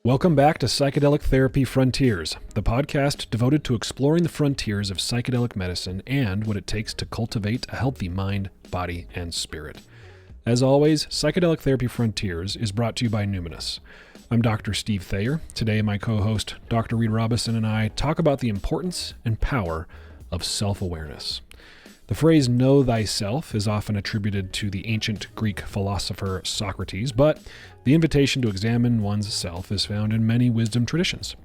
Welcome back to Psychedelic Therapy Frontiers, the podcast devoted to exploring the frontiers of psychedelic medicine and what it takes to cultivate a healthy mind, body, and spirit. As always, Psychedelic Therapy Frontiers is brought to you by Numinus. I'm Dr. Steve Thayer. Today, my co-host, Dr. Reid Robison, and I talk about the importance and power of self-awareness. The phrase know thyself is often attributed to the ancient Greek philosopher Socrates, but the invitation to examine one's self is found in many wisdom traditions.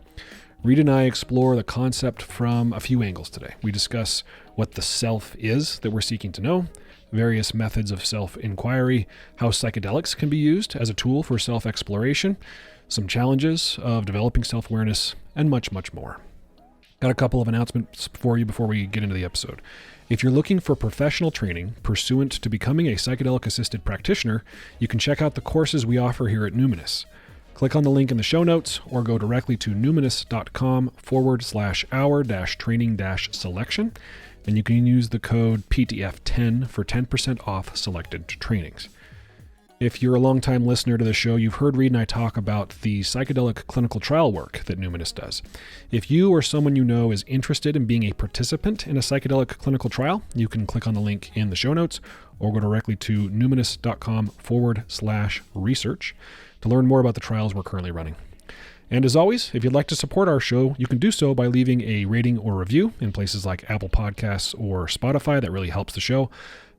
Reid and I explore the concept from a few angles today. We discuss what the self is that we're seeking to know, various methods of self-inquiry, how psychedelics can be used as a tool for self-exploration, some challenges of developing self-awareness, and much, much more. Got a couple of announcements for you before we get into the episode. If you're looking for professional training pursuant to becoming a psychedelic-assisted practitioner, you can check out the courses we offer here at Numinus. Click on the link in the show notes or go directly to numinus.com/hour-training-selection, and you can use the code PTF10 for 10% off selected trainings. If you're a longtime listener to the show, you've heard Reid and I talk about the psychedelic clinical trial work that Numinus does. If you or someone you know is interested in being a participant in a psychedelic clinical trial, you can click on the link in the show notes or go directly to numinus.com/research to learn more about the trials we're currently running. And as always, if you'd like to support our show, you can do so by leaving a rating or review in places like Apple Podcasts or Spotify. That really helps the show.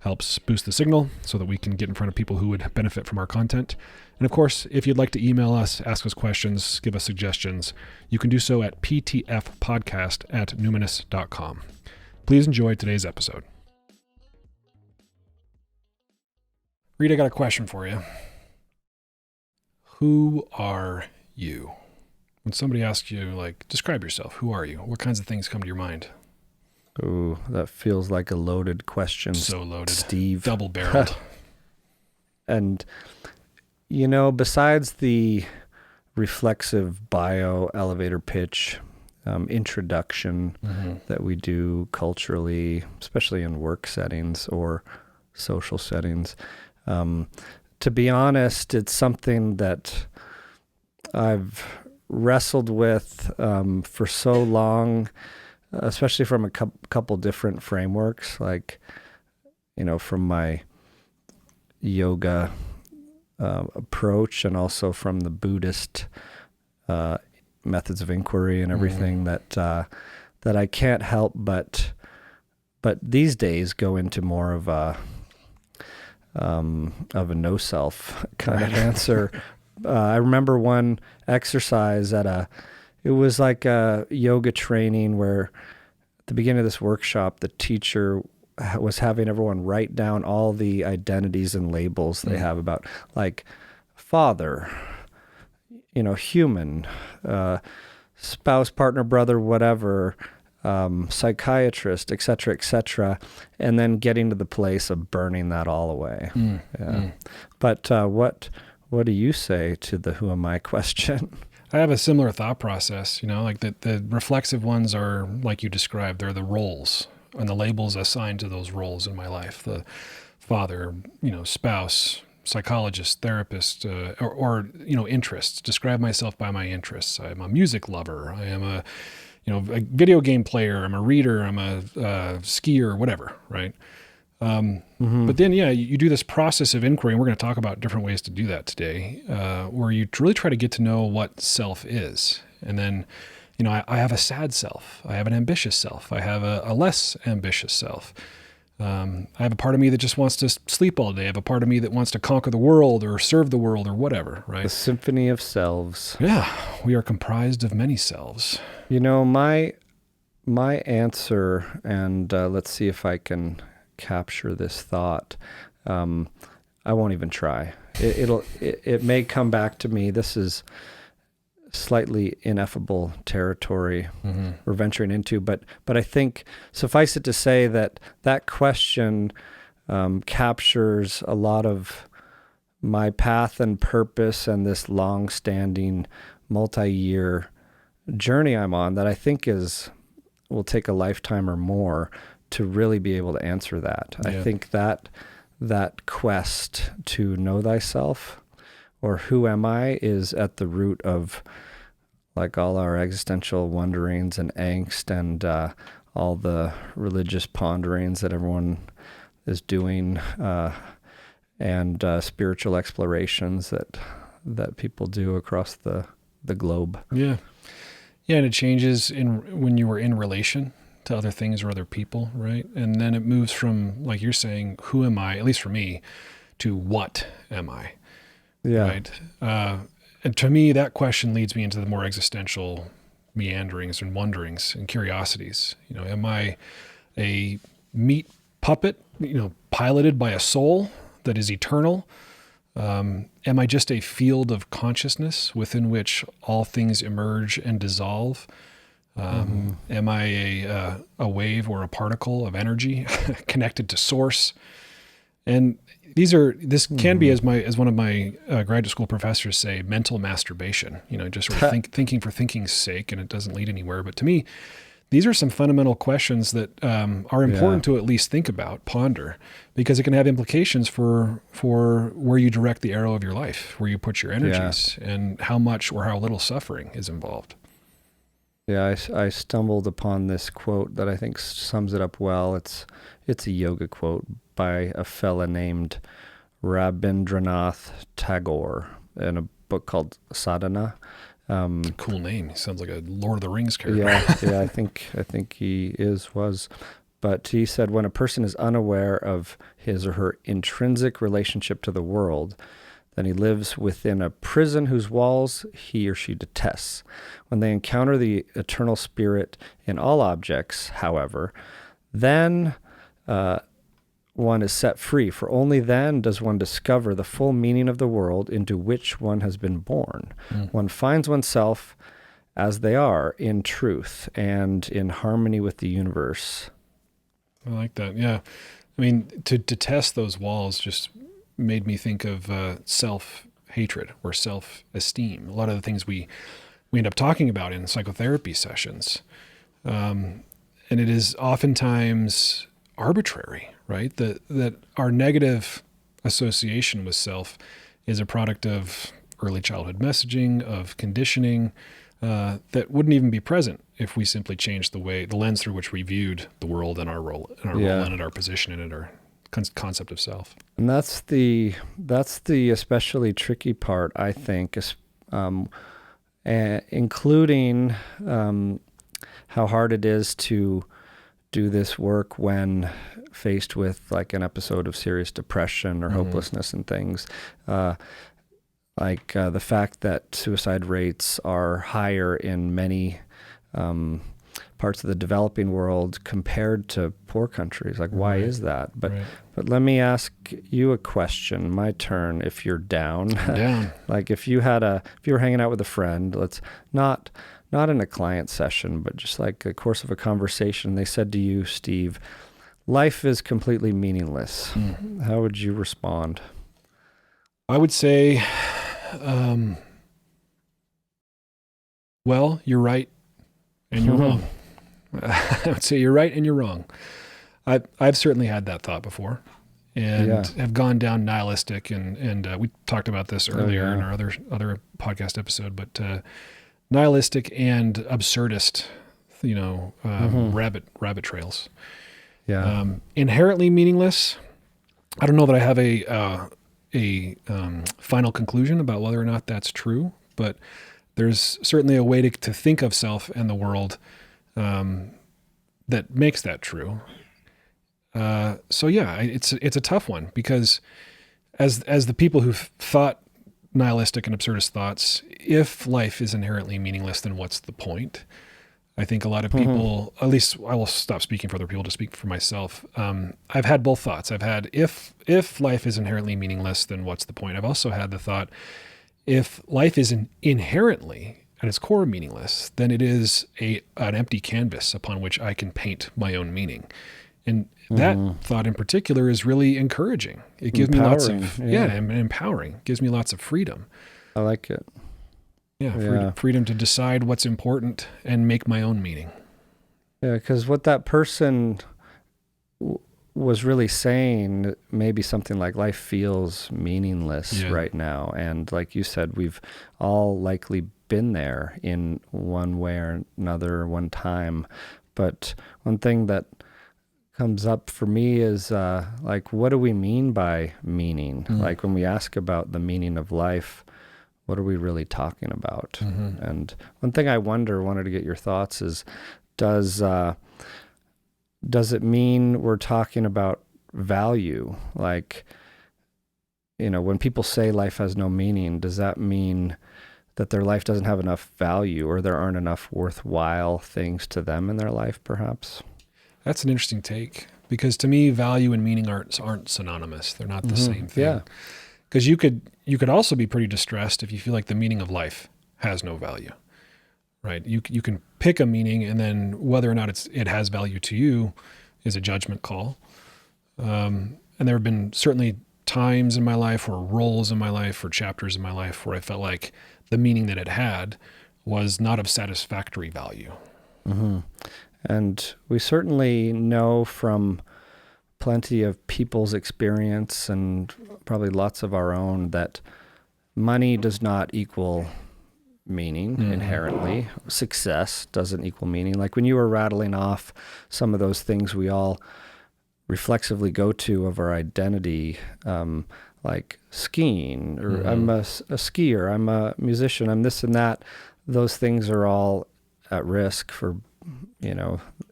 Helps boost the signal so that we can get in front of people who would benefit from our content. And of course, if you'd like to email us, ask us questions, give us suggestions, you can do so at ptfpodcast@numinus.com. Please enjoy today's episode. Reid, I got a question for you. Who are you? When somebody asks you, describe yourself, who are you? What kinds of things come to your mind? Ooh, that feels like a loaded question. So loaded. Steve. Double-barreled. And, besides the reflexive bio elevator pitch introduction that we do culturally, especially in work settings or social settings, to be honest, it's something that I've wrestled with for so long, especially from a couple different frameworks, from my yoga approach and also from the Buddhist methods of inquiry and everything that I can't help but these days go into more of a no self kind of answer. I remember one exercise it was like a yoga training where at the beginning of this workshop, the teacher was having everyone write down all the identities and labels they have about, father, human, spouse, partner, brother, whatever, psychiatrist, et cetera, and then getting to the place of burning that all away. But what do you say to the who am I question? I have a similar thought process, the reflexive ones are like you described, they're the roles and the labels assigned to those roles in my life. The father, spouse, psychologist, therapist, or interests. Describe myself by my interests. I'm a music lover. I am a video game player. I'm a reader. I'm a skier, whatever, right? But then, you do this process of inquiry, and we're going to talk about different ways to do that today, where you really try to get to know what self is. And then, I have a sad self. I have an ambitious self. I have a less ambitious self. I have a part of me that just wants to sleep all day. I have a part of me that wants to conquer the world or serve the world or whatever, right? The symphony of selves. Yeah, we are comprised of many selves. My answer, and let's see if I can capture this thought. I won't even try. It may come back to me. This is slightly ineffable territory we're venturing into, but I think suffice it to say that question captures a lot of my path and purpose and this long-standing multi-year journey I'm on that I think will take a lifetime or more to really be able to answer that. Yeah. I think that quest to know thyself or who am I is at the root of like all our existential wonderings and angst and all the religious ponderings that everyone is doing, and spiritual explorations that people do across the globe. Yeah. Yeah, and it changes when you are in relation to other things or other people, right? And then it moves from, like you're saying, who am I, at least for me, to what am I? Yeah. Right. And to me, that question leads me into the more existential meanderings and wonderings and curiosities. Am I a meat puppet, piloted by a soul that is eternal? Am I just a field of consciousness within which all things emerge and dissolve? Am I a wave or a particle of energy connected to source? And this can be, as one of my graduate school professors say, mental masturbation, just sort of thinking for thinking's sake, and it doesn't lead anywhere. But to me, these are some fundamental questions that are important to at least think about, ponder, because it can have implications for where you direct the arrow of your life, where you put your energies, and how much or how little suffering is involved. Yeah, I stumbled upon this quote that I think sums it up well. It's a yoga quote by a fella named Rabindranath Tagore in a book called Sadhana. Cool name. He sounds like a Lord of the Rings character. Yeah, I think he was. But he said, when a person is unaware of his or her intrinsic relationship to the world, then he lives within a prison whose walls he or she detests. When they encounter the eternal spirit in all objects, however, then one is set free, for only then does one discover the full meaning of the world into which one has been born. One finds oneself as they are in truth and in harmony with the universe. I like that. Yeah. I mean, to detest those walls just made me think of self-hatred or self-esteem. A lot of the things we end up talking about in psychotherapy sessions. And it is oftentimes arbitrary, right? That our negative association with self is a product of early childhood messaging, of conditioning, that wouldn't even be present if we simply changed the lens through which we viewed the world and our role in it, our position in it, our concept of self. And that's the especially tricky part, I think, including how hard it is to do this work when faced with like an episode of serious depression or hopelessness and things. The fact that suicide rates are higher in many parts of the developing world compared to poor countries. Like, why is that? But let me ask you a question. My turn. If you're down, like if you were hanging out with a friend, let's not in a client session, but just like the course of a conversation, they said to you, Steve, life is completely meaningless. How would you respond? I would say, well, you're right and you're wrong. I would say you're right and you're wrong. I've certainly had that thought before, and have gone down nihilistic, and we talked about this earlier in our other podcast episode, but nihilistic and absurdist, rabbit trails. Yeah. Inherently meaningless. I don't know that I have a final conclusion about whether or not that's true, but there's certainly a way to think of self and the world that makes that true. It's a tough one, because as the people who've thought nihilistic and absurdist thoughts, if life is inherently meaningless, then what's the point? I think a lot of people, at least I will stop speaking for other people to speak for myself. I've had both thoughts. I've had, if life is inherently meaningless, then what's the point? I've also had the thought, if life is inherently at its core meaningless, then it is an empty canvas upon which I can paint my own meaning. And that thought in particular is really encouraging. It gives me lots of, and empowering. It gives me lots of freedom. I like it. Freedom to decide what's important and make my own meaning. Yeah, because what that person was really saying maybe something like life feels meaningless right now. And like you said, we've all likely been there in one way or another one time. But one thing that comes up for me is like, what do we mean by meaning? Like when we ask about the meaning of life, what are we really talking about? And one thing I wanted to get your thoughts is, does it mean we're talking about value? Like, when people say life has no meaning, does that mean that their life doesn't have enough value, or there aren't enough worthwhile things to them in their life, perhaps? That's an interesting take, because to me, value and meaning aren't synonymous. They're not the same thing. Yeah. Because you could also be pretty distressed if you feel like the meaning of life has no value, right? You can pick a meaning, and then whether or not it has value to you is a judgment call. And there have been certainly times in my life, or roles in my life, or chapters in my life where I felt like the meaning that it had was not of satisfactory value. And we certainly know from plenty of people's experience, and probably lots of our own, that money does not equal meaning inherently. Success doesn't equal meaning. Like when you were rattling off some of those things we all reflexively go to of our identity, like skiing, or I'm a skier, I'm a musician, I'm this and that. Those things are all at risk for,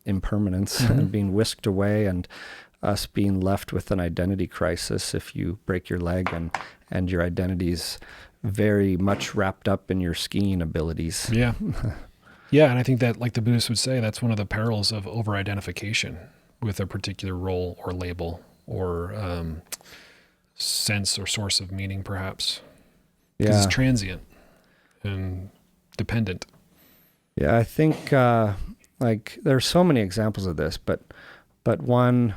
impermanence and being whisked away, and us being left with an identity crisis if you break your leg and your identity's very much wrapped up in your skiing abilities. Yeah. Yeah. And I think that, like the Buddhists would say, that's one of the perils of over-identification with a particular role or label or sense or source of meaning, perhaps. Because it's transient and dependent. Yeah, I think like there's so many examples of this, but one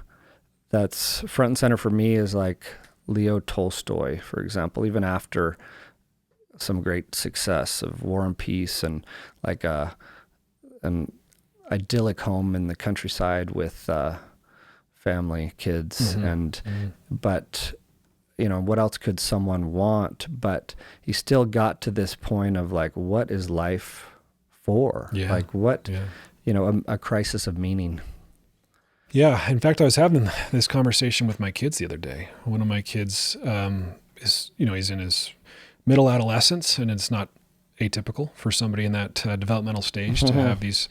that's front and center for me is like Leo Tolstoy, for example. Even after some great success of War and Peace, and like an idyllic home in the countryside with family, kids, but what else could someone want? But he still got to this point of like, what is life for? Yeah. Like what, a crisis of meaning. Yeah. In fact, I was having this conversation with my kids the other day. One of my kids is, he's in his middle adolescence, and it's not atypical for somebody in that developmental stage to have these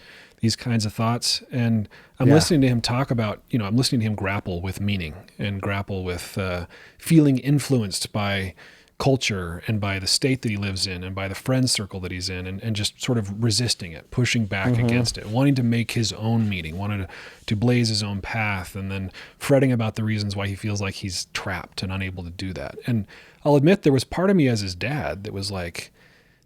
kinds of thoughts. And I'm listening to him talk about, I'm listening to him grapple with meaning and grapple with feeling influenced by culture and by the state that he lives in and by the friend circle that he's in, and just sort of resisting it, pushing back against it, wanting to make his own meaning, wanting to blaze his own path, and then fretting about the reasons why he feels like he's trapped and unable to do that. And I'll admit there was part of me as his dad that was like,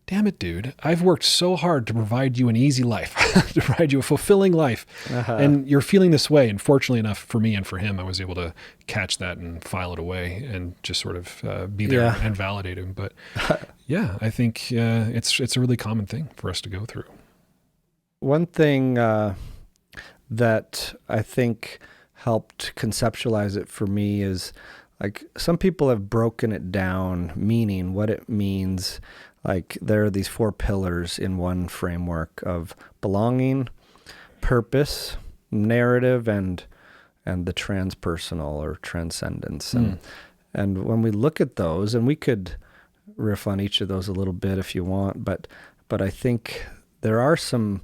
damn it, dude, I've worked so hard to provide you an easy life, to provide you a fulfilling life. And you're feeling this way. And fortunately enough for me and for him, I was able to catch that and file it away and just sort of be there and validate him. But yeah, I think it's a really common thing for us to go through. One thing that I think helped conceptualize it for me is like some people have broken it down, meaning what it means. Like there are these 4 pillars in one framework of belonging, purpose, narrative, and the transpersonal or transcendence. And when we look at those, and we could riff on each of those a little bit if you want, but I think there are some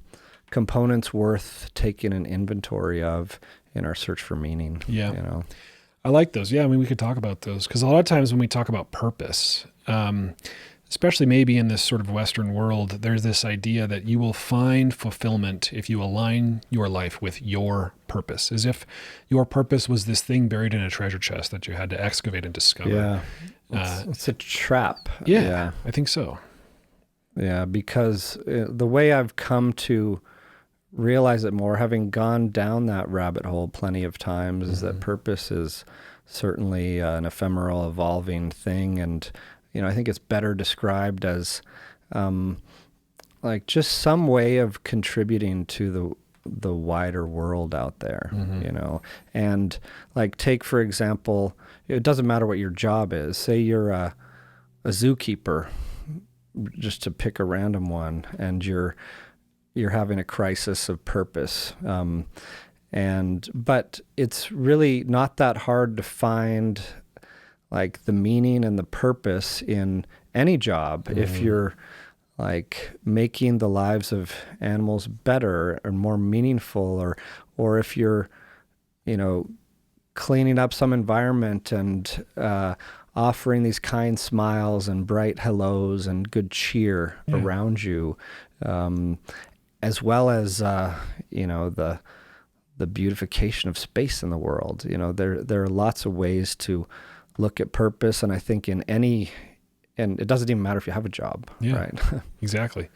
components worth taking an inventory of in our search for meaning. Yeah. I like those. Yeah. I mean, we could talk about those, because a lot of times when we talk about purpose, especially maybe in this sort of Western world, there's this idea that you will find fulfillment if you align your life with your purpose, as if your purpose was this thing buried in a treasure chest that you had to excavate and discover. Yeah, it's a trap. Yeah, I think so. Yeah, because the way I've come to realize it more, having gone down that rabbit hole plenty of times, is that purpose is certainly an ephemeral, evolving thing. And I think it's better described as like just some way of contributing to the wider world out there, you know. And like, take for example, it doesn't matter what your job is. Say you're a zookeeper, just to pick a random one, and you're having a crisis of purpose. But it's really not that hard to find like the meaning and the purpose in any job if you're like making the lives of animals better or more meaningful, or if you're, you know, cleaning up some environment and offering these kind smiles and bright hellos and good cheer around you, as well as you know, the beautification of space in the world. You know, there are lots of ways to look at purpose, and I think and it doesn't even matter if you have a job, right? Exactly.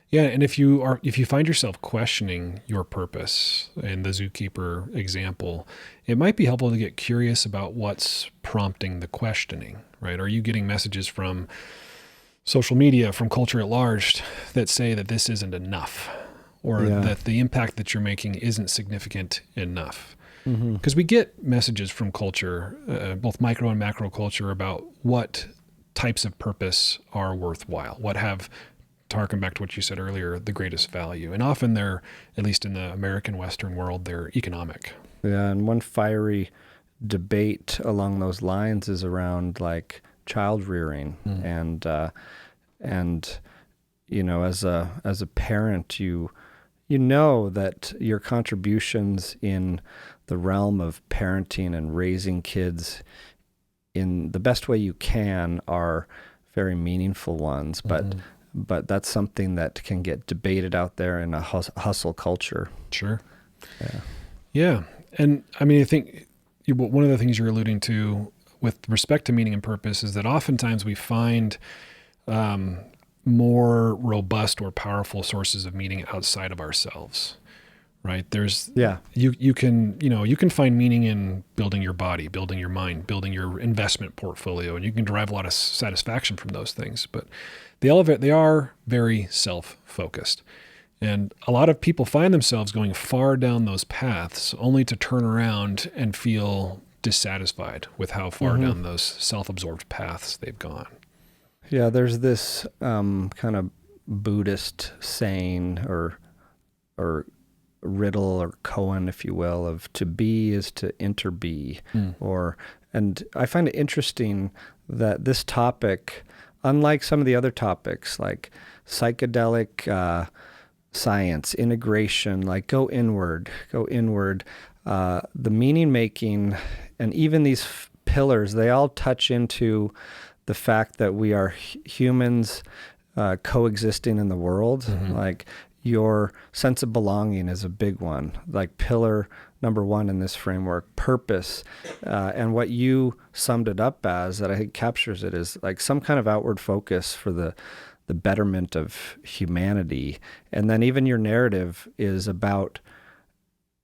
Yeah, and if you find yourself questioning your purpose in the zookeeper example, it might be helpful to get curious about what's prompting the questioning, right? Are you getting messages from social media, from culture at large, that say that this isn't enough, or that the impact that you're making isn't significant enough? Because we get messages from culture, both micro and macro culture, about what types of purpose are worthwhile, what have, to harken back to what you said earlier, the greatest value. And often they're, at least in the American Western world, they're economic. Yeah, and one fiery debate along those lines is around like child rearing. And you know, as a parent, you know that your contributions in the realm of parenting and raising kids in the best way you can are very meaningful ones, but that's something that can get debated out there in a hustle culture. Sure. Yeah. And I mean, I think one of the things you're alluding to with respect to meaning and purpose is that oftentimes we find more robust or powerful sources of meaning outside of ourselves. Right. You can find meaning in building your body, building your mind, building your investment portfolio, and you can derive a lot of satisfaction from those things. But they are very self-focused. And a lot of people find themselves going far down those paths only to turn around and feel dissatisfied with how far down those self-absorbed paths they've gone. Yeah, there's this kind of Buddhist saying or riddle or koan, if you will, of to be is to interbe. And I find it interesting that this topic, unlike some of the other topics like psychedelic science, integration, like go inward, the meaning making, and even these pillars, they all touch into the fact that we are humans coexisting in the world. Like, your sense of belonging is a big one, like pillar number one in this framework, purpose. And what you summed it up as, that I think captures it, is like some kind of outward focus for the betterment of humanity. And then even your narrative is about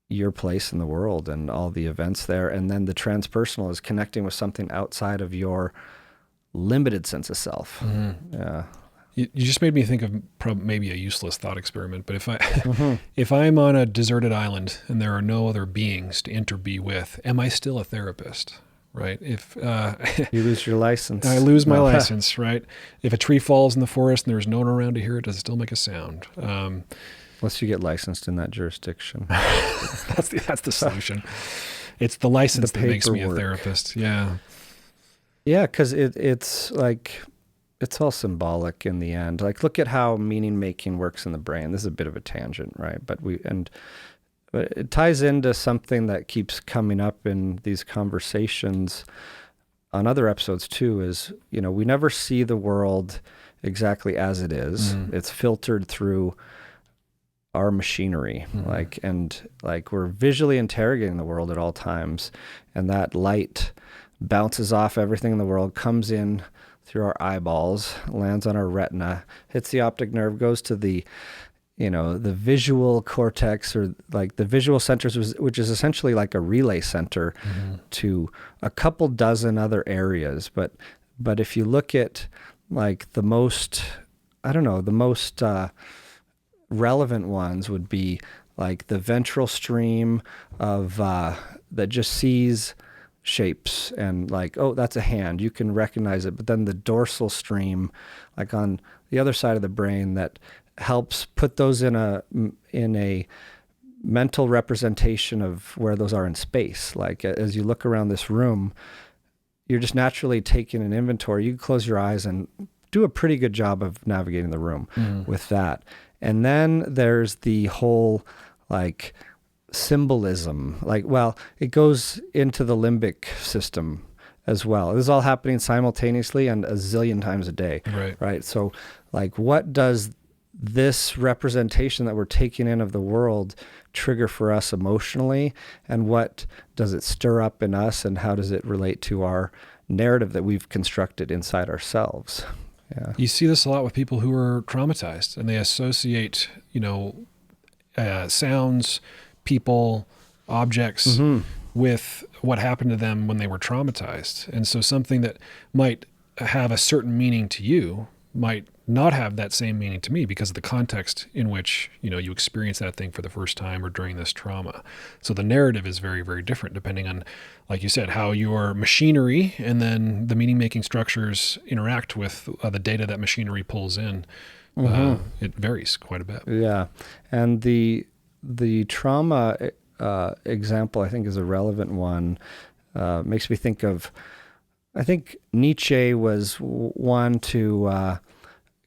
your place in the world and all the events there. And then the transpersonal is connecting with something outside of your limited sense of self. Yeah. You just made me think of maybe a useless thought experiment, but if I'm on a deserted island and there are no other beings to interbe with, am I still a therapist? Right? If you lose your license, I lose my license. Right? If a tree falls in the forest and there's no one around to hear it, does it still make a sound? Unless you get licensed in that jurisdiction. That's the solution. It's the license that makes me a therapist. Yeah. Yeah, because it's like, it's all symbolic in the end. Like, look at how meaning making works in the brain. This is a bit of a tangent, right? But it ties into something that keeps coming up in these conversations on other episodes too, is, you know, we never see the world exactly as it is. It's filtered through our machinery, like we're visually interrogating the world at all times, and that light bounces off everything in the world, comes in through our eyeballs, lands on our retina, hits the optic nerve, goes to the visual cortex, or like the visual centers, which is essentially like a relay center to a couple dozen other areas. But if you look at like the most relevant ones would be like the ventral stream of that just sees shapes and like, oh, that's a hand. You can recognize it. But then the dorsal stream, like on the other side of the brain, that helps put those in a mental representation of where those are in space. Like as you look around this room, you're just naturally taking an inventory. You can close your eyes and do a pretty good job of navigating the room with that. And then there's the whole like symbolism, like, well, it goes into the limbic system as well. This is all happening simultaneously and a zillion times a day. Right. So like, what does this representation that we're taking in of the world trigger for us emotionally, and what does it stir up in us, and how does it relate to our narrative that we've constructed inside ourselves? Yeah. You see this a lot with people who are traumatized, and they associate, sounds, people, objects with what happened to them when they were traumatized. And so something that might have a certain meaning to you might not have that same meaning to me because of the context in which, you experience that thing for the first time or during this trauma. So the narrative is very, very different depending on, like you said, how your machinery and then the meaning-making structures interact with the data that machinery pulls in. It varies quite a bit. Yeah. And the trauma example, I think, is a relevant one. Makes me think of, I think Nietzsche was one to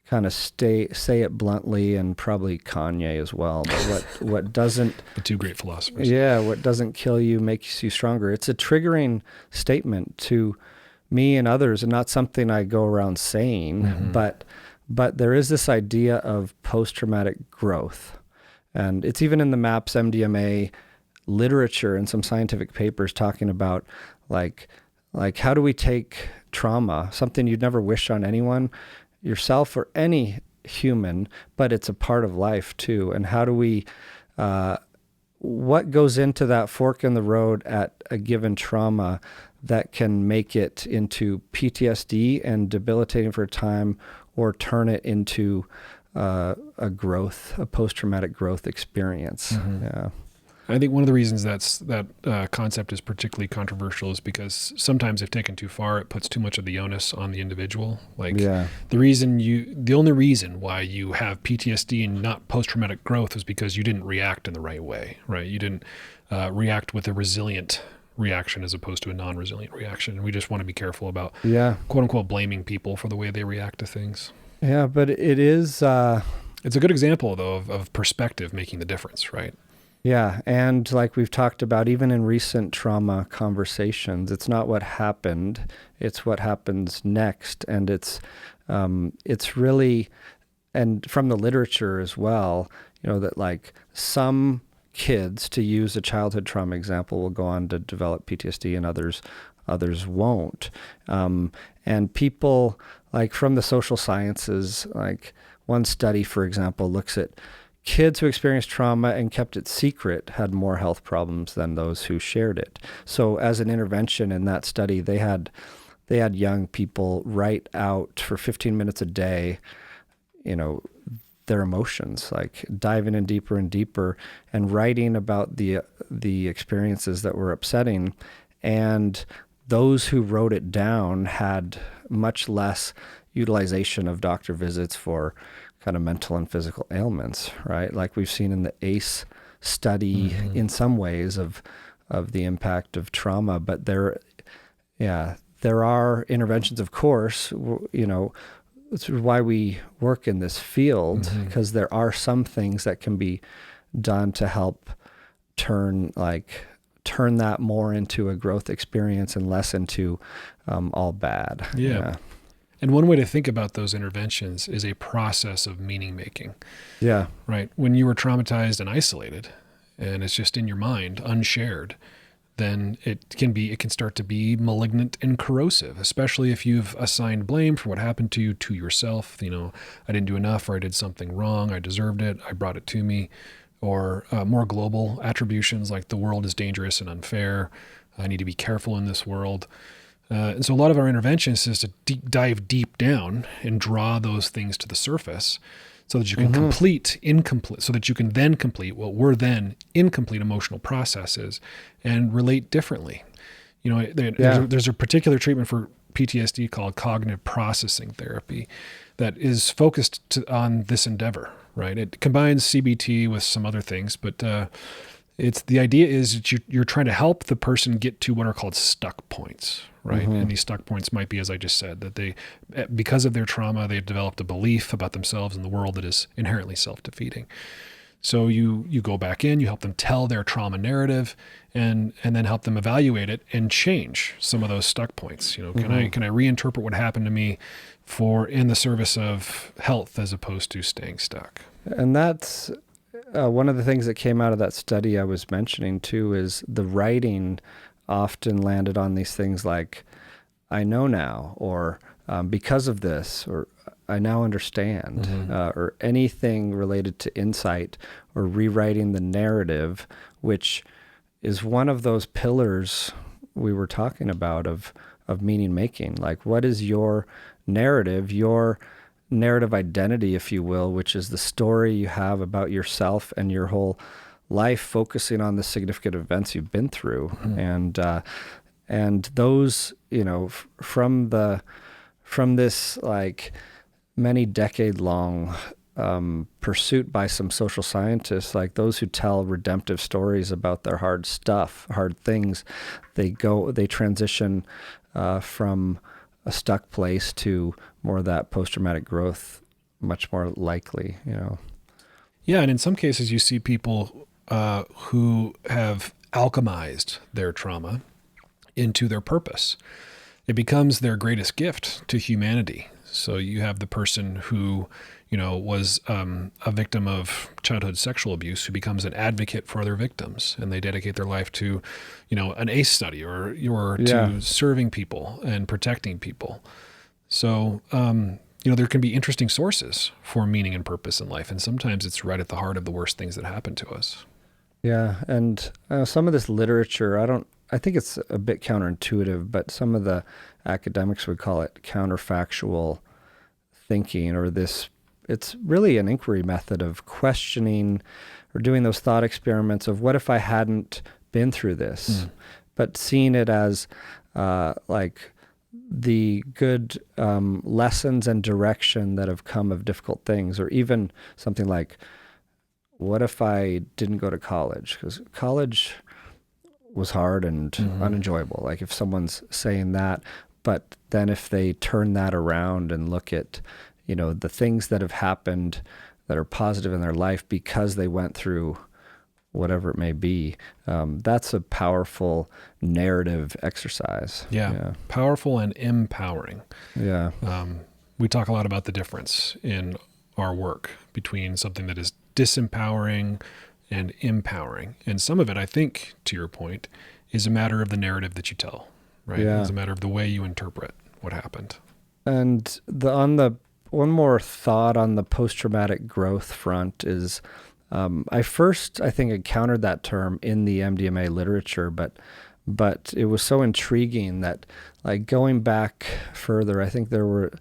kind of say it bluntly, and probably Kanye as well. But what doesn't... The two great philosophers. Yeah, what doesn't kill you makes you stronger. It's a triggering statement to me and others, and not something I go around saying, but there is this idea of post-traumatic growth. And it's even in the MAPS MDMA literature and some scientific papers talking about like how do we take trauma, something you'd never wish on anyone, yourself or any human, but it's a part of life too. And how do we, what goes into that fork in the road at a given trauma that can make it into PTSD and debilitating for a time, or turn it into a post-traumatic growth experience. Yeah. I think one of the reasons that concept is particularly controversial is because sometimes if taken too far, it puts too much of the onus on the individual. The only reason why you have PTSD and not post-traumatic growth is because you didn't react in the right way, right? You didn't react with a resilient reaction as opposed to a non-resilient reaction. And we just want to be careful about quote unquote blaming people for the way they react to things. Yeah, but it is... it's a good example though of perspective making the difference, right? Yeah, and like we've talked about, even in recent trauma conversations, it's not what happened, it's what happens next. And it's really, and from the literature as well, that like some kids, to use a childhood trauma example, will go on to develop PTSD and others won't. And people like from the social sciences, like one study, for example, looks at kids who experienced trauma and kept it secret had more health problems than those who shared it. So as an intervention in that study, they had young people write out for 15 minutes a day, their emotions, like diving in deeper and deeper and writing about the experiences that were upsetting. And those who wrote it down had much less utilization of doctor visits for kind of mental and physical ailments, right? Like we've seen in the ACE study in some ways of the impact of trauma, but there are interventions, of course, that's why we work in this field, because there are some things that can be done to help turn that more into a growth experience and less into all bad. Yeah. And one way to think about those interventions is a process of meaning making. Yeah. Right. When you were traumatized and isolated and it's just in your mind, unshared, then it can start to be malignant and corrosive, especially if you've assigned blame for what happened to you to yourself. I didn't do enough, or I did something wrong. I deserved it. I brought it to me. Or more global attributions like the world is dangerous and unfair. I need to be careful in this world. And so a lot of our interventions is to dive deep down and draw those things to the surface so that you can so that you can then complete what were then incomplete emotional processes and relate differently. There's a particular treatment for PTSD called cognitive processing therapy that is focused on this endeavor, right? It combines CBT with some other things, but the idea is that you're trying to help the person get to what are called stuck points, right? And these stuck points might be, as I just said, that because of their trauma, they've developed a belief about themselves and the world that is inherently self-defeating. So you go back in, you help them tell their trauma narrative, and then help them evaluate it and change some of those stuck points. Can I reinterpret what happened to me in the service of health as opposed to staying stuck? And that's one of the things that came out of that study I was mentioning too, is the writing often landed on these things like, I know now, or because of this, or I now understand, or anything related to insight or rewriting the narrative, which is one of those pillars we were talking about of meaning making. Like, what is your narrative identity, if you will, which is the story you have about yourself and your whole life, focusing on the significant events you've been through. And those, from this like many decade long pursuit by some social scientists, like those who tell redemptive stories about their hard things, they transition from a stuck place to more of that post-traumatic growth, much more likely, Yeah, and in some cases you see people who have alchemized their trauma into their purpose. It becomes their greatest gift to humanity. So you have the person who, was a victim of childhood sexual abuse, who becomes an advocate for other victims, and they dedicate their life to, an ACE study or to serving people and protecting people. So, there can be interesting sources for meaning and purpose in life, and sometimes it's right at the heart of the worst things that happen to us. Yeah, and some of this literature, I think it's a bit counterintuitive, but some of the academics would call it counterfactual thinking, or it's really an inquiry method of questioning or doing those thought experiments of what if I hadn't been through this, but seeing it as like the good lessons and direction that have come of difficult things, or even something like, what if I didn't go to college? Because college was hard and unenjoyable. Like if someone's saying that, but then if they turn that around and look at, the things that have happened that are positive in their life because they went through whatever it may be, that's a powerful narrative exercise. Yeah. Powerful and empowering. Yeah. We talk a lot about the difference in our work between something that is disempowering and empowering. And some of it, I think, to your point, is a matter of the narrative that you tell, right? Yeah. It's a matter of the way you interpret what happened. And one more thought on the post-traumatic growth front is, I think, encountered that term in the MDMA literature, but it was so intriguing that, like, going back further, I think there were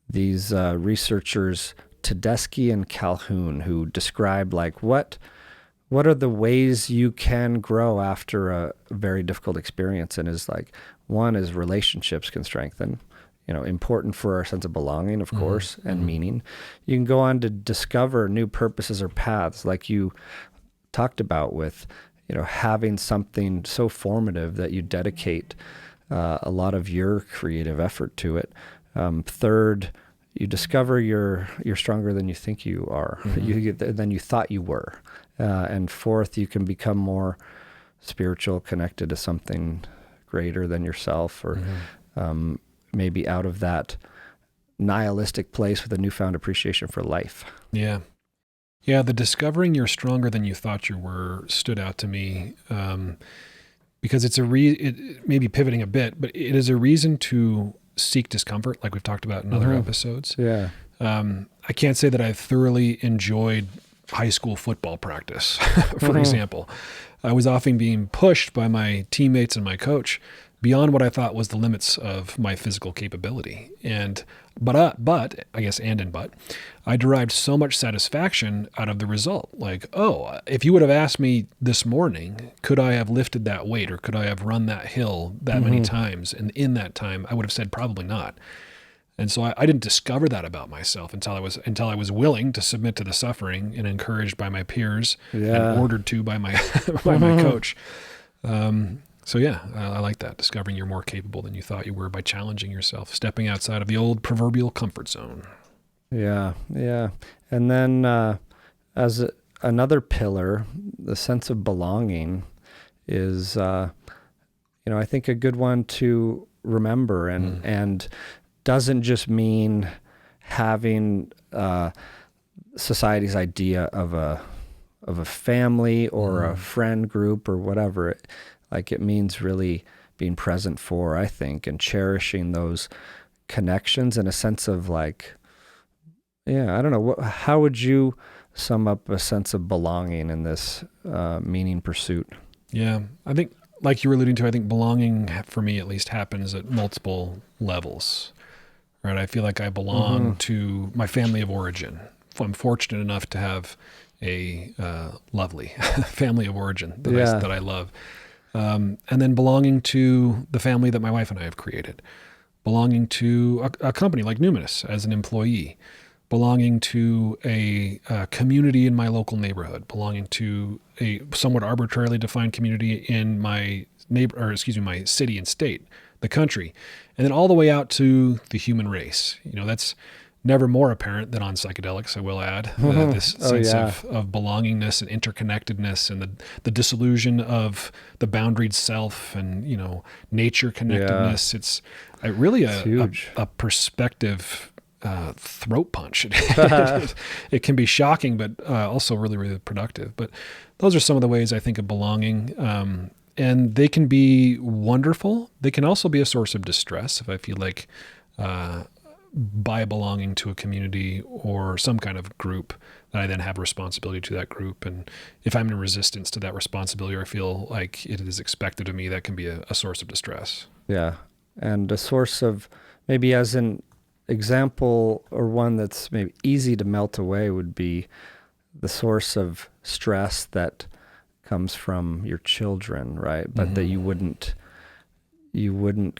these researchers, Tedeschi and Calhoun, who described like what are the ways you can grow after a very difficult experience, and is like, one is relationships can strengthen, important for our sense of belonging, of course, and meaning. You can go on to discover new purposes or paths, like you talked about with, having something so formative that you dedicate a lot of your creative effort to it. Third, you discover you're stronger than you think you are, than you thought you were. And fourth, you can become more spiritual, connected to something greater than yourself, or maybe out of that nihilistic place with a newfound appreciation for life. Yeah. Yeah, the discovering you're stronger than you thought you were stood out to me, because it may be pivoting a bit, but it is a reason to seek discomfort, like we've talked about in other episodes. Yeah. I can't say that I thoroughly enjoyed high school football practice, for example. I was often being pushed by my teammates and my coach beyond what I thought was the limits of my physical capability. But I derived so much satisfaction out of the result. Like, oh, if you would have asked me this morning, could I have lifted that weight or could I have run that hill that many times? And in that time, I would have said probably not. And so I didn't discover that about myself until I was willing to submit to the suffering and encouraged by my peers and ordered to by my my coach. So yeah, I like that. Discovering you're more capable than you thought you were by challenging yourself, stepping outside of the old proverbial comfort zone. Yeah. And then another pillar, the sense of belonging is, I think a good one to remember and doesn't just mean having society's idea of a family or a friend group or whatever. It means really being present for, I think, and cherishing those connections in a sense of I don't know. How would you sum up a sense of belonging in this meaning pursuit? Yeah, I think, like you were alluding to, I think belonging, for me at least, happens at multiple levels, right? I feel like I belong to my family of origin. I'm fortunate enough to have a lovely family of origin that I love. And then belonging to the family that my wife and I have created, belonging to a company like Numinus as an employee, belonging to a community in my local neighborhood, belonging to a somewhat arbitrarily defined community in my my city and state, the country, and then all the way out to the human race. That's never more apparent than on psychedelics, I will add. This sense of belongingness and interconnectedness and the disillusion of the boundaried self and, nature connectedness. It's really a perspective throat punch. It can be shocking, but also really, really productive. But those are some of the ways I think of belonging. And they can be wonderful. They can also be a source of distress if I feel like by belonging to a community or some kind of group that I then have a responsibility to that group. And if I'm in resistance to that responsibility or I feel like it is expected of me, that can be a source of distress. Yeah. And a source of, maybe as an example or one that's maybe easy to melt away, would be the source of stress that comes from your children, right? But that you wouldn't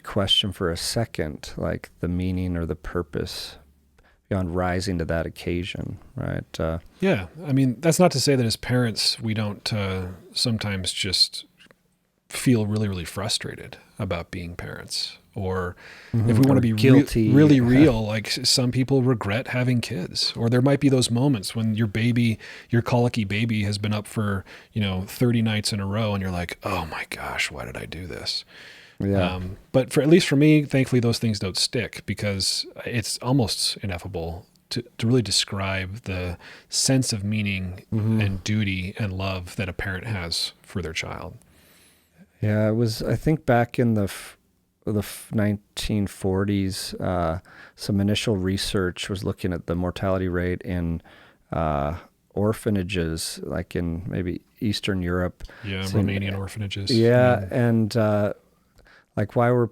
question for a second, like the meaning or the purpose beyond rising to that occasion, right? Yeah. I mean, that's not to say that as parents, we don't sometimes just feel really, really frustrated about being parents. Or if we want to be guilty, really real, like some people regret having kids. Or there might be those moments when your colicky baby has been up for, 30 nights in a row and you're like, oh my gosh, why did I do this? Yeah. But at least for me, thankfully, those things don't stick because it's almost ineffable to really describe the sense of meaning and duty and love that a parent has for their child. Yeah, it was, I think back in the 1940s, some initial research was looking at the mortality rate in orphanages, like in maybe Eastern Europe. Yeah, Romanian orphanages. Yeah, and why were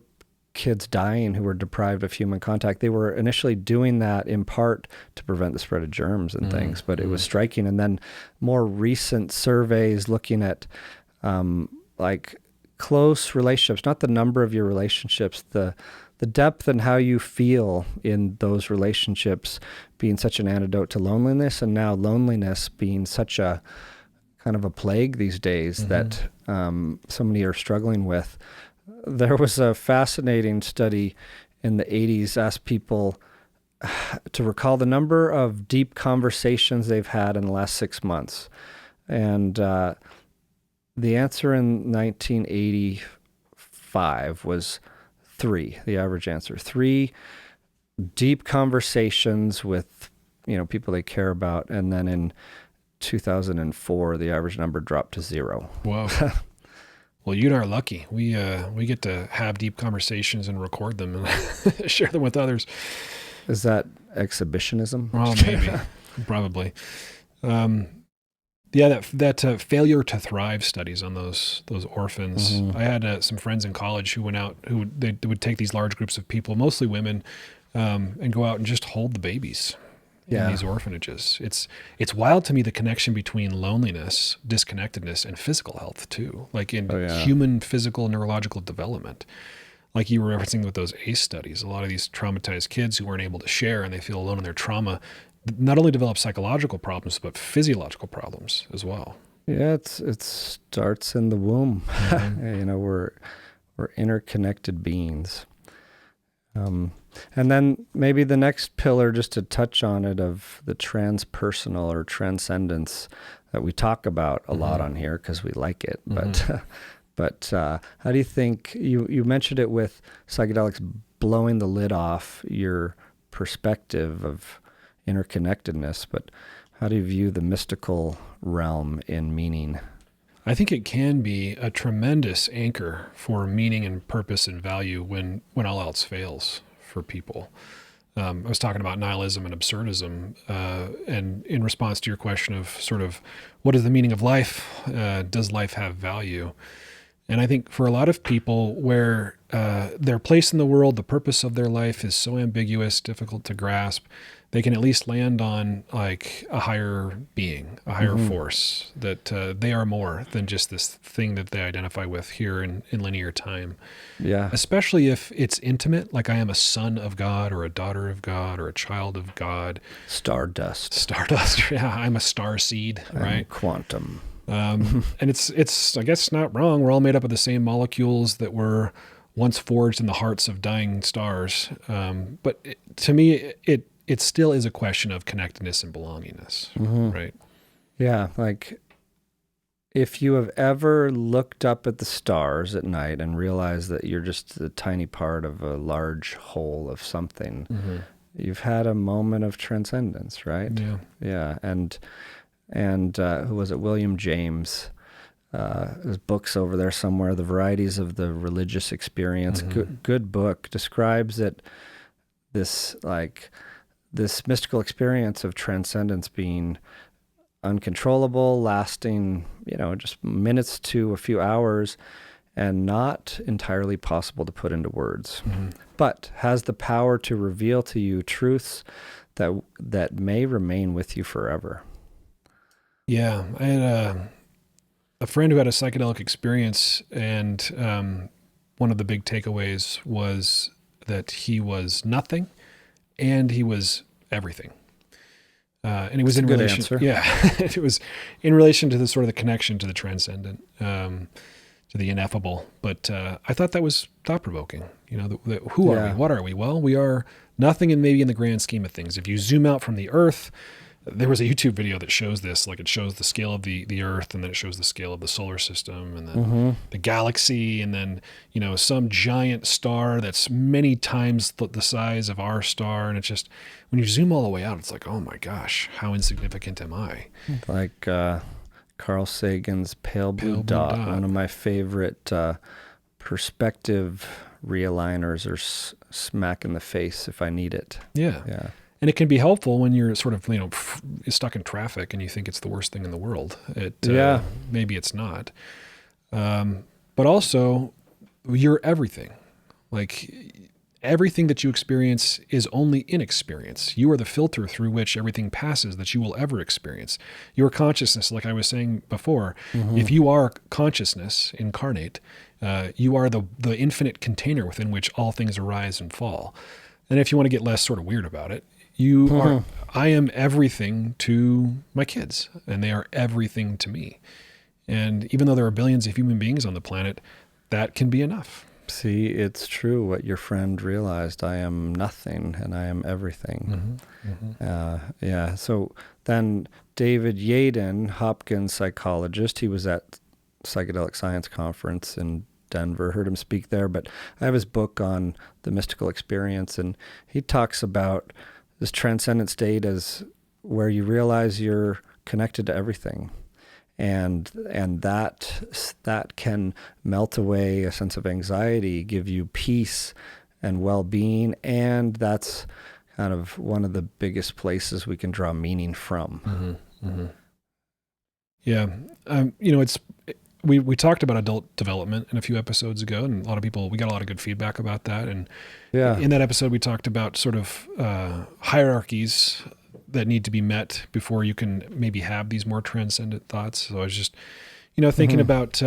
kids dying who were deprived of human contact? They were initially doing that in part to prevent the spread of germs and things, but it was striking. And then more recent surveys looking at close relationships, not the number of your relationships, the depth and how you feel in those relationships being such an antidote to loneliness, and now loneliness being such a kind of a plague these days that so many are struggling with. There was a fascinating study in the 80s, asked people to recall the number of deep conversations they've had in the last 6 months. And the answer in 1985 was 3, the average answer. 3 deep conversations with, people they care about. And then in 2004, the average number dropped to 0. Wow. Well, you and I are lucky. We get to have deep conversations and record them and share them with others. Is that exhibitionism? Well, maybe. Probably. Yeah, that failure to thrive studies on those orphans. I had some friends in college who went out, they would take these large groups of people, mostly women, and go out and just hold the babies in these orphanages. It's wild to me, the connection between loneliness, disconnectedness, and physical health too, like in human physical neurological development. Like you were referencing with those ACE studies, a lot of these traumatized kids who weren't able to share and they feel alone in their trauma not only develop psychological problems, but physiological problems as well. Yeah, it starts in the womb. You know, we're interconnected beings. And then maybe the next pillar, just to touch on it, of the transpersonal or transcendence that we talk about a lot on here because we like it. But how do you think, you mentioned it with psychedelics blowing the lid off your perspective of interconnectedness, but how do you view the mystical realm in meaning? I think it can be a tremendous anchor for meaning and purpose and value when all else fails for people. I was talking about nihilism and absurdism, and in response to your question of sort of what is the meaning of life? Does life have value? And I think for a lot of people where their place in the world, the purpose of their life is so ambiguous, difficult to grasp, they can at least land on like a higher being, a higher force, that they are more than just this thing that they identify with here in linear time. Yeah. Especially if it's intimate, like I am a son of God or a daughter of God or a child of God. Stardust, yeah. I'm a star seed, right? Quantum. And it's I guess not wrong. We're all made up of the same molecules that were once forged in the hearts of dying stars. But to me, it still is a question of connectedness and belongingness, right? Yeah, like if you have ever looked up at the stars at night and realized that you're just a tiny part of a large whole of something, you've had a moment of transcendence, right? Yeah. Yeah, and who was it? William James. His book's over there somewhere, The Varieties of the Religious Experience. Good book. Describes it, this mystical experience of transcendence being uncontrollable, lasting, just minutes to a few hours, and not entirely possible to put into words, but has the power to reveal to you truths that may remain with you forever. Yeah, I had a friend who had a psychedelic experience, and one of the big takeaways was that he was nothing and he was everything. And it was in relation, answer. Yeah, it was in relation to the sort of the connection to the transcendent, to the ineffable. But I thought that was thought-provoking. Who are we? What are we? Well, we are nothing, and maybe in the grand scheme of things. If you zoom out from the Earth, there was a YouTube video that shows this, like it shows the scale of the Earth, and then it shows the scale of the solar system, and then the galaxy, and then, some giant star that's many times the size of our star. And it's just, when you zoom all the way out, it's like, oh my gosh, how insignificant am I? Like Carl Sagan's Pale Blue Dot, one of my favorite perspective realigners, or smack in the face if I need it. Yeah. Yeah. And it can be helpful when you're sort of, stuck in traffic and you think it's the worst thing in the world. Maybe it's not. But also, you're everything. Like, everything that you experience is only inexperience. You are the filter through which everything passes that you will ever experience. Your consciousness, like I was saying before, if you are consciousness incarnate, you are the infinite container within which all things arise and fall. And if you want to get less sort of weird about it, I am everything to my kids, and they are everything to me. And even though there are billions of human beings on the planet, that can be enough. See, it's true what your friend realized. I am nothing and I am everything. So then David Yaden, Hopkins psychologist, he was at Psychedelic Science Conference in Denver, heard him speak there, but I have his book on the mystical experience, and he talks about this transcendent state as where you realize you're connected to everything. And that can melt away a sense of anxiety, give you peace and well-being, and that's kind of one of the biggest places we can draw meaning from. Yeah. We talked about adult development in a few episodes ago, and we got a lot of good feedback about that. And in that episode, we talked about sort of hierarchies that need to be met before you can maybe have these more transcendent thoughts. So I was just, thinking about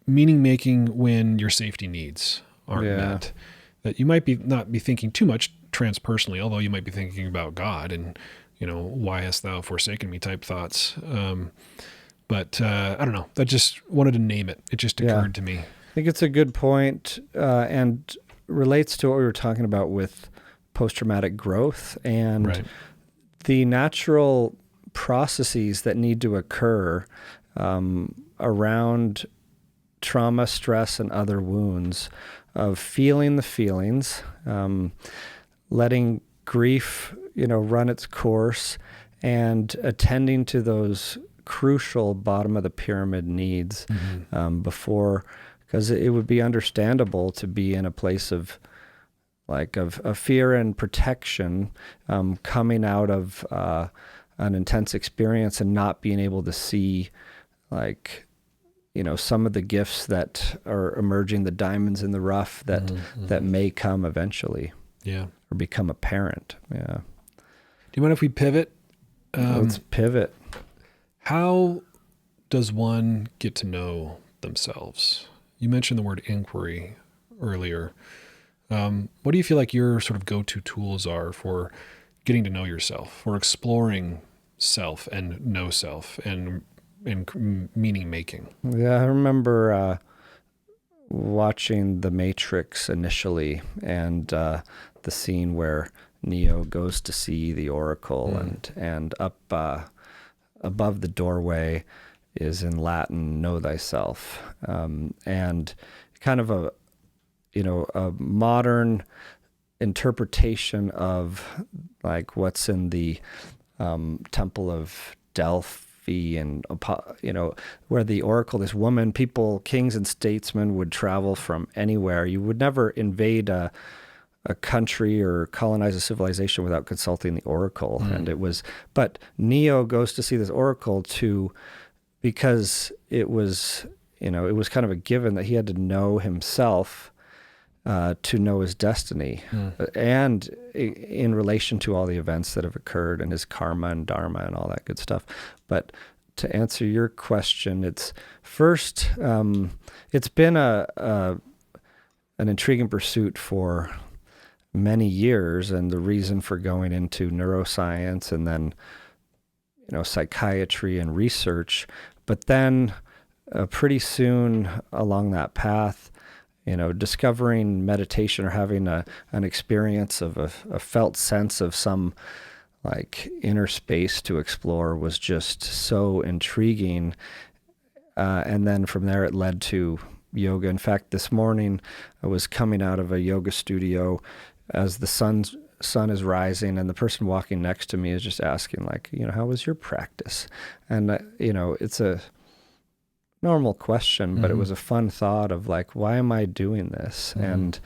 meaning making when your safety needs aren't met. That you might not be thinking too much transpersonally, although you might be thinking about God and, why hast thou forsaken me type thoughts. But I don't know. I just wanted to name it. It just occurred to me. I think it's a good point, and relates to what we were talking about with post-traumatic growth and the natural processes that need to occur around trauma, stress, and other wounds of feeling the feelings, letting grief, run its course, and attending to those crucial bottom of the pyramid needs before, because it would be understandable to be in a place of fear and protection coming out of an intense experience and not being able to see some of the gifts that are emerging, the diamonds in the rough that may come eventually, or become apparent. Do you mind if we pivot? Let's pivot. How does one get to know themselves? You mentioned the word inquiry earlier. What do you feel like your sort of go-to tools are for getting to know yourself, for exploring self and know self and meaning making? Yeah, I remember watching The Matrix initially, and the scene where Neo goes to see the Oracle, and up above the doorway is in Latin, "Know thyself," and kind of a modern interpretation of what's in the Temple of Delphi, and where the Oracle, this woman, people, kings and statesmen would travel from anywhere. You would never invade a country or colonize a civilization without consulting the Oracle. But Neo goes to see this Oracle because it was kind of a given that he had to know himself to know his destiny, and in relation to all the events that have occurred and his karma and dharma and all that good stuff. But to answer your question, it's first, it's been an intriguing pursuit for many years, and the reason for going into neuroscience and then psychiatry and research. But then pretty soon along that path, discovering meditation or having an experience of a felt sense of some inner space to explore was just so intriguing. And then from there it led to yoga. In fact, this morning I was coming out of a yoga studio as the sun is rising, and the person walking next to me is just asking how was your practice? And it's a normal question, but it was a fun thought of why am I doing this? And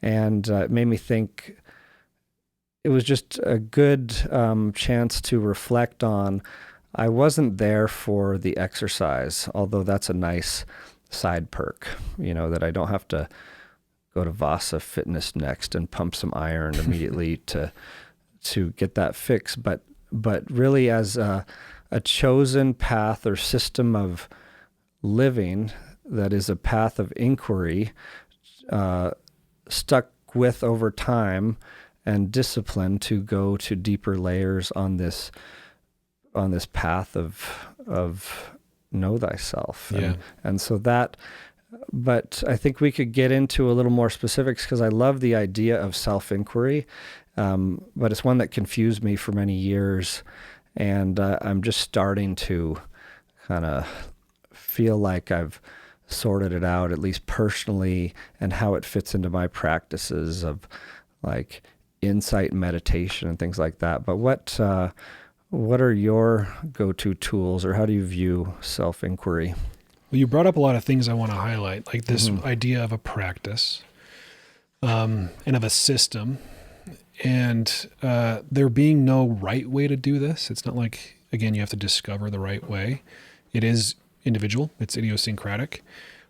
it made me think. It was just a good chance to reflect on. I wasn't there for the exercise, although that's a nice side perk, that I don't have to go to Vasa Fitness next and pump some iron immediately to get that fix. But really as a chosen path or system of living that is a path of inquiry, stuck with over time and discipline to go to deeper layers on this path of know thyself. And so that, but I think we could get into a little more specifics because I love the idea of self-inquiry, but it's one that confused me for many years, and I'm just starting to kind of feel like I've sorted it out, at least personally, and how it fits into my practices of insight meditation and things like that. But what are your go-to tools, or how do you view self-inquiry? Well, you brought up a lot of things I want to highlight, like this idea of a practice and of a system, and there being no right way to do this. It's not again, you have to discover the right way. It is individual, it's idiosyncratic,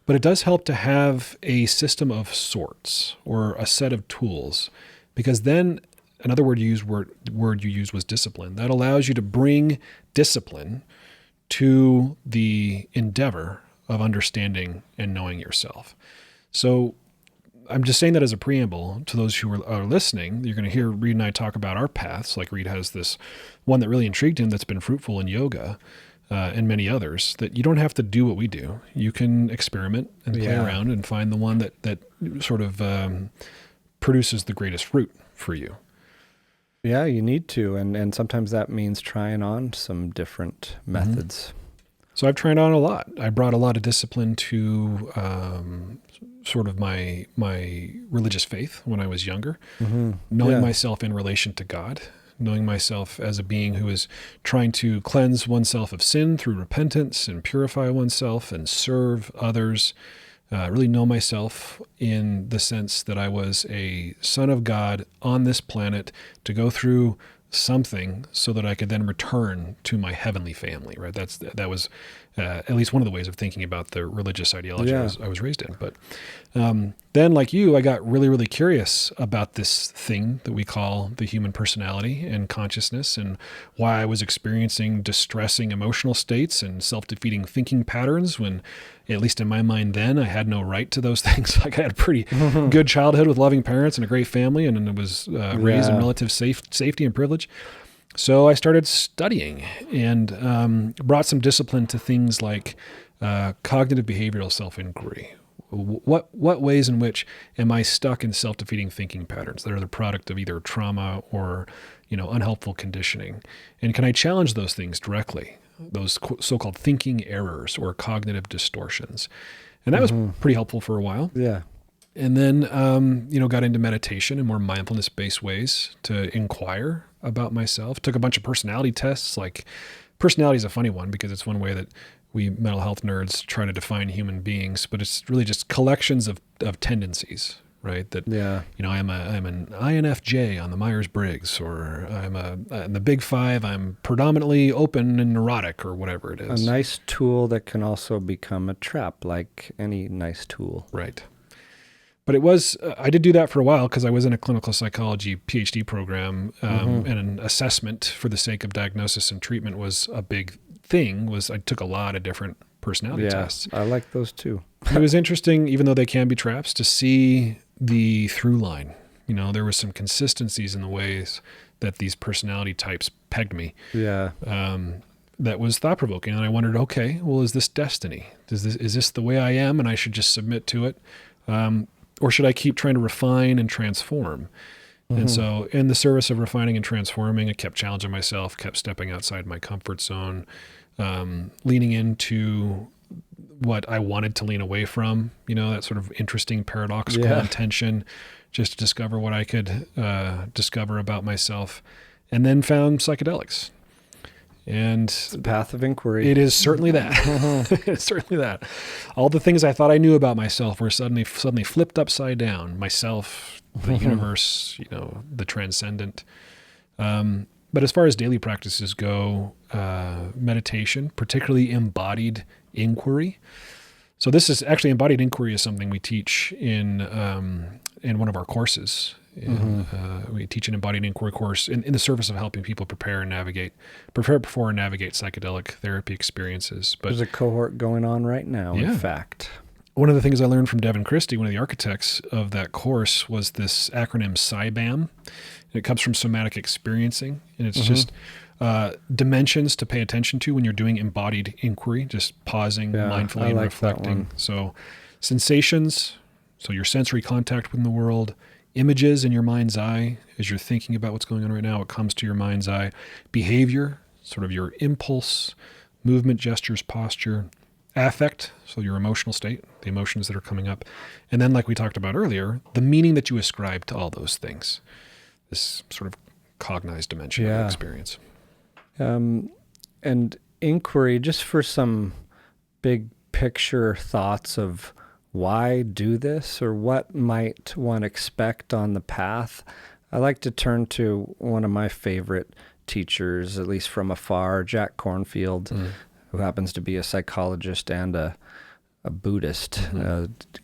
but it does help to have a system of sorts or a set of tools, because then another word you used was discipline. That allows you to bring discipline to the endeavor of understanding and knowing yourself. So I'm just saying that as a preamble to those who are listening. You're going to hear Reid and I talk about our paths. Like Reid has this one that really intrigued him that's been fruitful in yoga and many others, that you don't have to do what we do. You can experiment and play around and find the one that sort of produces the greatest fruit for you. Yeah, you need to. And sometimes that means trying on some different methods. So I've tried on a lot. I brought a lot of discipline to sort of my religious faith when I was younger, knowing myself in relation to God, knowing myself as a being who is trying to cleanse oneself of sin through repentance and purify oneself and serve others. Really know myself in the sense that I was a son of God on this planet to go through something so that I could then return to my heavenly family, right? That was at least one of the ways of thinking about the religious ideology I was raised in. But then, like you, I got really, really curious about this thing that we call the human personality and consciousness, and why I was experiencing distressing emotional states and self-defeating thinking patterns when, at least in my mind then, I had no right to those things. Like I had a pretty good childhood with loving parents and a great family, and I was raised in relative safety and privilege. So I started studying and brought some discipline to things like cognitive behavioral self-inquiry. What ways in which am I stuck in self-defeating thinking patterns that are the product of either trauma or unhelpful conditioning? And can I challenge those things directly, those so-called thinking errors or cognitive distortions? And that was pretty helpful for a while. Yeah. And then, got into meditation and more mindfulness-based ways to inquire about myself. Took a bunch of personality tests. Like, personality is a funny one because it's one way that we mental health nerds try to define human beings, but it's really just collections of tendencies, right? That, I'm an INFJ on the Myers-Briggs, or in the Big Five, I'm predominantly open and neurotic, or whatever it is. A nice tool that can also become a trap, like any nice tool. Right. But it was, I did do that for a while because I was in a clinical psychology PhD program, and an assessment for the sake of diagnosis and treatment was a big thing. I took a lot of different personality tests. I like those too. It was interesting, even though they can be traps, to see the through line. There were some consistencies in the ways that these personality types pegged me. Yeah. That was thought-provoking. And I wondered, okay, well, is this destiny? Is this the way I am and I should just submit to it? Or should I keep trying to refine and transform? And so in the service of refining and transforming, I kept challenging myself, kept stepping outside my comfort zone, leaning into what I wanted to lean away from, that sort of interesting paradoxical intention, just to discover what I could discover about myself, and then found psychedelics. And it's a path of inquiry. It is certainly that. It's certainly that. All the things I thought I knew about myself were suddenly flipped upside down. Myself, the universe, the transcendent. But as far as daily practices go, meditation, particularly embodied inquiry. So this is actually embodied inquiry is something we teach in one of our courses. We teach an embodied inquiry course in the service of helping people prepare before and navigate psychedelic therapy experiences. But there's a cohort going on right now, in fact. One of the things I learned from Devin Christie, one of the architects of that course, was this acronym SIBAM. And it comes from somatic experiencing. And it's just dimensions to pay attention to when you're doing embodied inquiry, just pausing mindfully and reflecting. So sensations, so your sensory contact with the world, images in your mind's eye as you're thinking about what's going on right now, what comes to your mind's eye, behavior, sort of your impulse, movement, gestures, posture, affect, so your emotional state, the emotions that are coming up, and then, like we talked about earlier, the meaning that you ascribe to all those things, this sort of cognized dimension of experience. And inquiry, just for some big picture thoughts of why do this, or what might one expect on the path? I like to turn to one of my favorite teachers, at least from afar, Jack Kornfield, who happens to be a psychologist and a Buddhist,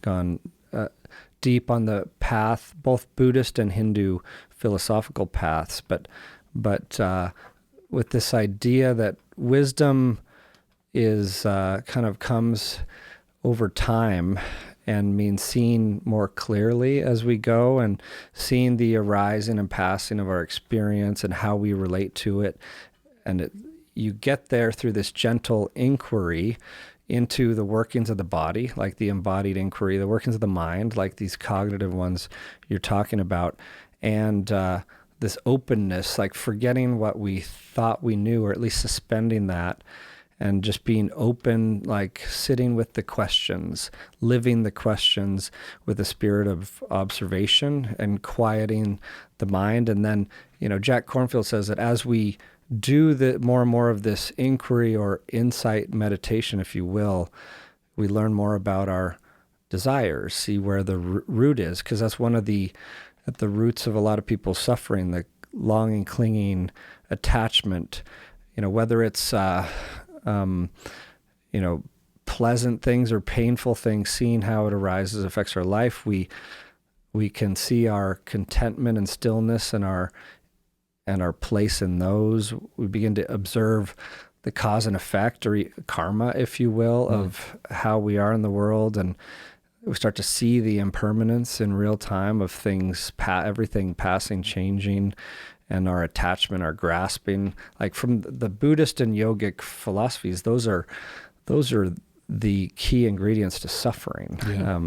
gone deep on the path, both Buddhist and Hindu philosophical paths, but with this idea that wisdom is kind of comes over time and means seeing more clearly as we go and seeing the arising and passing of our experience and how we relate to it. And you get there through this gentle inquiry into the workings of the body, like the embodied inquiry, the workings of the mind, like these cognitive ones you're talking about, and this openness, like forgetting what we thought we knew, or at least suspending that, and just being open, like sitting with the questions, living the questions with a spirit of observation and quieting the mind. And then, Jack Kornfield says that as we do the more and more of this inquiry or insight meditation, if you will, we learn more about our desires, see where the root is, because that's one of at the roots of a lot of people's suffering, the longing, clinging, attachment, whether it's, pleasant things or painful things, seeing how it arises, affects our life. We can see our contentment and stillness and our place in those. We begin to observe the cause and effect, or karma, if you will, of how we are in the world. And we start to see the impermanence in real time of things, everything passing, changing, and our attachment, our grasping. Like from the Buddhist and yogic philosophies, those are the key ingredients to suffering. Yeah.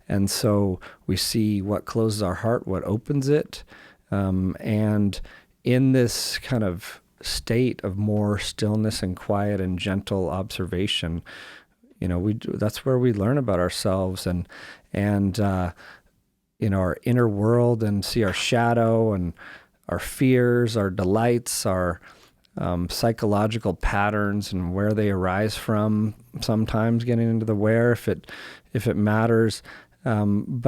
And so we see what closes our heart, what opens it, and in this kind of state of more stillness and quiet and gentle observation, that's where we learn about ourselves and our inner world, and see our shadow and our fears, our delights, our psychological patterns and where they arise from. Sometimes getting into the where, if it matters, and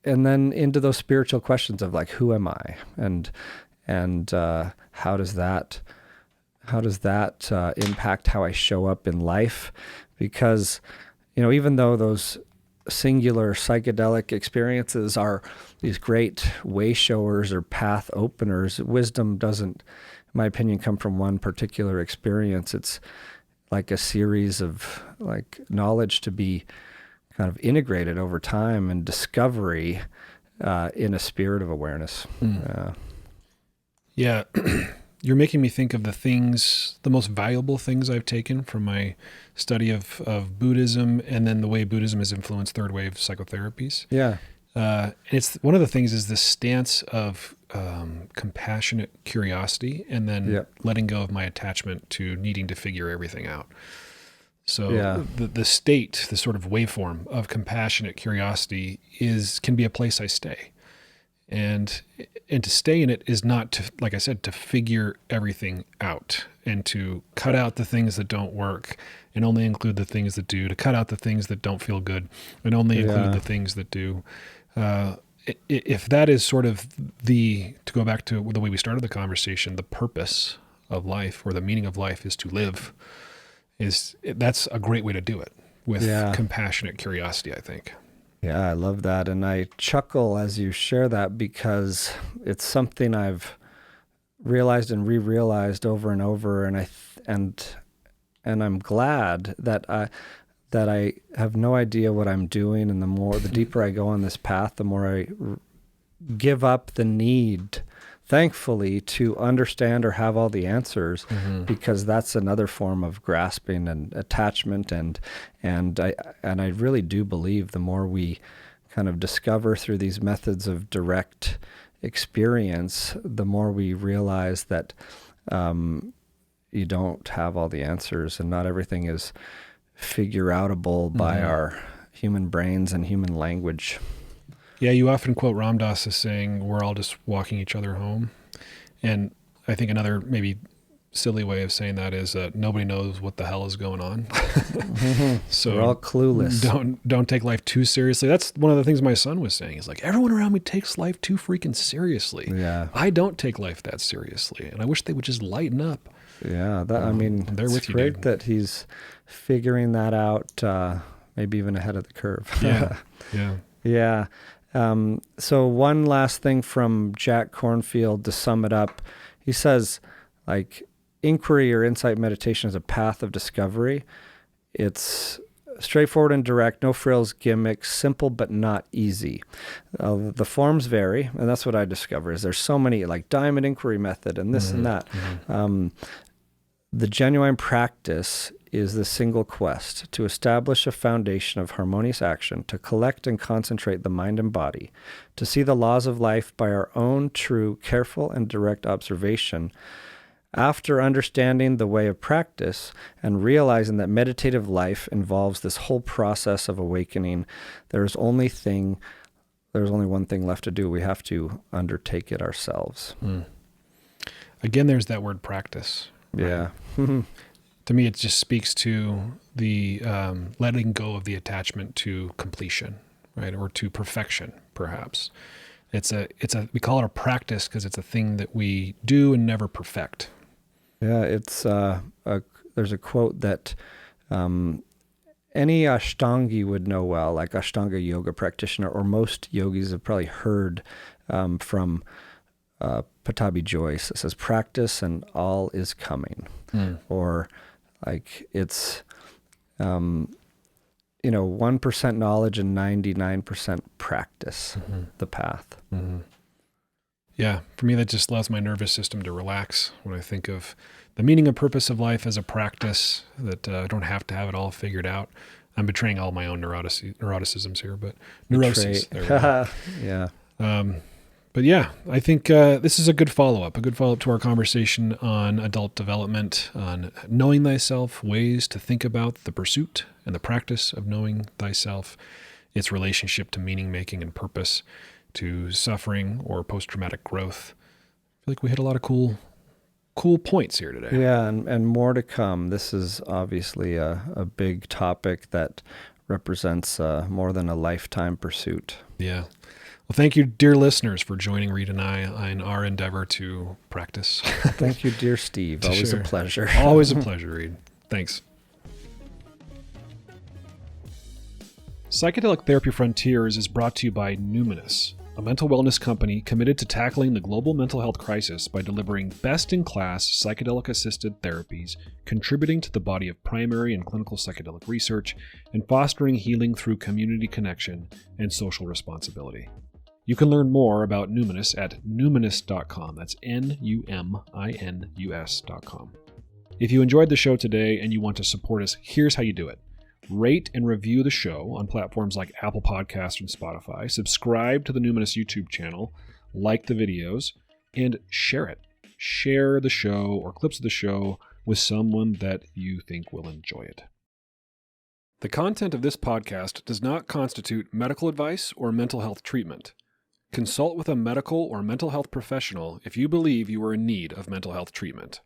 then into those spiritual questions of like, who am I, and how does that impact how I show up in life? Because even though those singular psychedelic experiences are these great way showers or path openers, wisdom doesn't, in my opinion, come from one particular experience. It's like a series of like knowledge to be kind of integrated over time and discovery in a spirit of awareness. Yeah. You're making me think of the most valuable things I've taken from my study of Buddhism, and then the way Buddhism has influenced third wave psychotherapies. Yeah. And it's one of the things is this stance of compassionate curiosity, and then letting go of my attachment to needing to figure everything out. So the state, the sort of waveform of compassionate curiosity can be a place I stay. And to stay in it is not to, like I said, to figure everything out and to cut out the things that don't work and only include the things that do, to cut out the things that don't feel good and only include the things that do. If that is sort of to go back to the way we started the conversation, the purpose of life or the meaning of life is to live, that's a great way to do it with compassionate curiosity, I think. Yeah, I love that. And I chuckle as you share that because it's something I've realized and re-realized over and over. And I'm glad that I have no idea what I'm doing. And the deeper I go on this path, the more I give up the need, thankfully, to understand or have all the answers, because that's another form of grasping and attachment. And I really do believe the more we kind of discover through these methods of direct experience, the more we realize that you don't have all the answers, and not everything is figure-outable by our human brains and human language. Yeah, you often quote Ram Dass as saying, we're all just walking each other home. And I think another maybe silly way of saying that is that nobody knows what the hell is going on. So we're all clueless. Don't take life too seriously. That's one of the things my son was saying. He's like, everyone around me takes life too freaking seriously. Yeah. I don't take life that seriously, and I wish they would just lighten up. Yeah, it's great that he's figuring that out, maybe even ahead of the curve. Yeah. So one last thing from Jack Kornfield to sum it up. He says, like, inquiry or insight meditation is a path of discovery. It's straightforward and direct, no frills, gimmicks, simple but not easy. The forms vary, and that's what I discover, is there's so many, like diamond inquiry method and this and that. The genuine practice is the single quest to establish a foundation of harmonious action, to collect and concentrate the mind and body, to see the laws of life by our own true, careful, and direct observation. After understanding the way of practice and realizing that meditative life involves this whole process of awakening, there's only one thing left to do. We have to undertake it ourselves. Again, there's that word practice. Yeah. To me, it just speaks to the letting go of the attachment to completion, right, or to perfection, perhaps. We call it a practice because it's a thing that we do and never perfect. Yeah, there's a quote that any Ashtangi would know well, like Ashtanga yoga practitioner, or most yogis have probably heard from Patabi Joyce. It says, practice and all is coming. Or like it's, 1% knowledge and 99% practice, the path. Yeah, for me, that just allows my nervous system to relax when I think of the meaning and purpose of life as a practice, that I don't have to have it all figured out. I'm betraying all my own neuroticisms here, but neuroses. Yeah. But yeah, I think this is a good follow-up to our conversation on adult development, on knowing thyself, ways to think about the pursuit and the practice of knowing thyself, its relationship to meaning making and purpose, to suffering or post-traumatic growth. I feel like we hit a lot of cool points here today. Yeah, and more to come. This is obviously a big topic that represents more than a lifetime pursuit. Yeah. Well, thank you, dear listeners, for joining Reid and I in our endeavor to practice. Thank you, dear Steve. Always a pleasure. Always a pleasure, Reid. Thanks. Psychedelic Therapy Frontiers is brought to you by Numinus, a mental wellness company committed to tackling the global mental health crisis by delivering best-in-class psychedelic-assisted therapies, contributing to the body of primary and clinical psychedelic research, and fostering healing through community connection and social responsibility. You can learn more about Numinus at numinus.com. That's Numinus.com. If you enjoyed the show today and you want to support us, here's how you do it. Rate and review the show on platforms like Apple Podcasts and Spotify. Subscribe to the Numinus YouTube channel, like the videos, and share it. Share the show or clips of the show with someone that you think will enjoy it. The content of this podcast does not constitute medical advice or mental health treatment. Consult with a medical or mental health professional if you believe you are in need of mental health treatment.